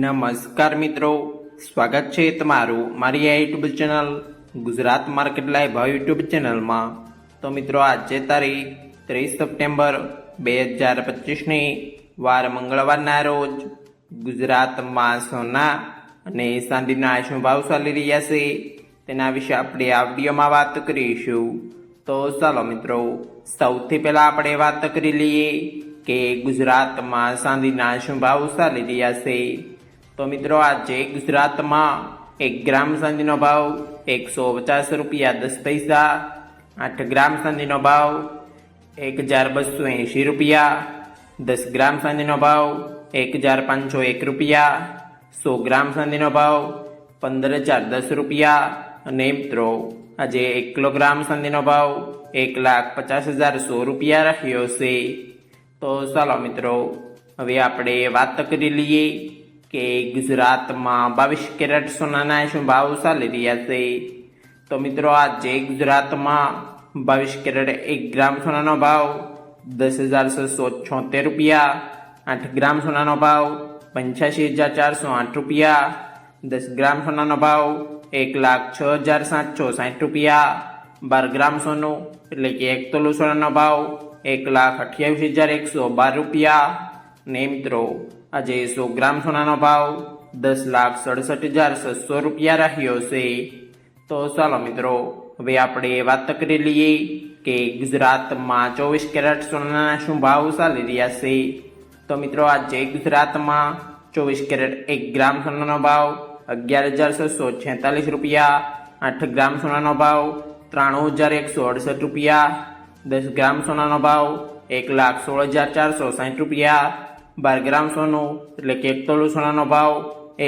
નમસ્કાર મિત્રો, સ્વાગત છે તમારું મારી આ YouTube channel Gujarat market live YouTube ચેનલમાં। તો મિત્રો આજે તારીખ 30 સપ્ટેમ્બર 2025ની વાર મંગળવારના રોજ ગુજરાતમાં સોના અને ચાંદીના શું ભાવ ચાલી રહ્યા છે તેના વિશે આપણે આ વિડીયોમાં વાત કરીશું। તો ચાલો મિત્રો, સૌથી પહેલા આપણે વાત કરી લઈએ કે ગુજરાતમાં ચાંદીના શું ભાવ ચાલી રહ્યા છે। તો મિત્રો આજે ગુજરાતમાં 1 ગ્રામ ચાંદીનો ભાવ 150 રૂપિયા 10 પૈસા, 8 ગ્રામ ચાંદીનો ભાવ 1280 રૂપિયા, 10 ગ્રામ ચાંદીનો ભાવ 1501 રૂપિયા, 100 ગ્રામ ચાંદીનો ભાવ 15010 રૂપિયા અને મિત્રો આજે 1 કિલોગ્રામ ચાંદીનો ભાવ 1,50,100 રૂપિયા રહ્યો છે। તો ચાલો મિત્રો, હવે આપણે વાત કરી લઈએ કે ગુજરાતમાં 22 કેરેટ સોનાના શું ભાવ ચાલી રહ્યા છે। તો મિત્રો આજે ગુજરાતમાં 22 કેરેટ 1 ગ્રામ સોનાનો ભાવ 10,676 રૂપિયા, 8 ગ્રામ સોનાનો ભાવ 85,408 રૂપિયા, 10 ગ્રામ સોનાનો ભાવ 1,06,760 રૂપિયા, 12 ગ્રામ સોનું એટલે કે 1 તોલું સોનાનો ભાવ 1,28,112 રૂપિયા ને મિત્રો આજે 100 ગ્રામ સોનાનો ભાવ 10,67,600 રૂપિયા રહ્યો છે। તો ચાલો મિત્રો, હવે આપણે વાત કરી લઈએ કે ગુજરાતમાં 24 કેરેટ સોનાના શું ભાવ ચાલી રહ્યા છે। તો મિત્રો આજે ગુજરાતમાં 24 કેરેટ 1 ગ્રામ સોનાનો ભાવ 11,646 રૂપિયા, 8 ગ્રામ સોનાનો ભાવ 93,168 રૂપિયા, 10 ગ્રામ સોનાનો ભાવ 1,16,460 રૂપિયા, 12 ગ્રામ સોનું એટલે કે 1 તોલું સોનાનો ભાવ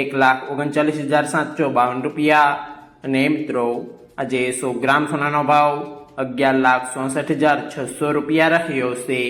1,39,752 રૂપિયા અને મિત્રો આજે 100 ગ્રામ સોનાનો ભાવ 11,64,600 રૂપિયા રહ્યો છે।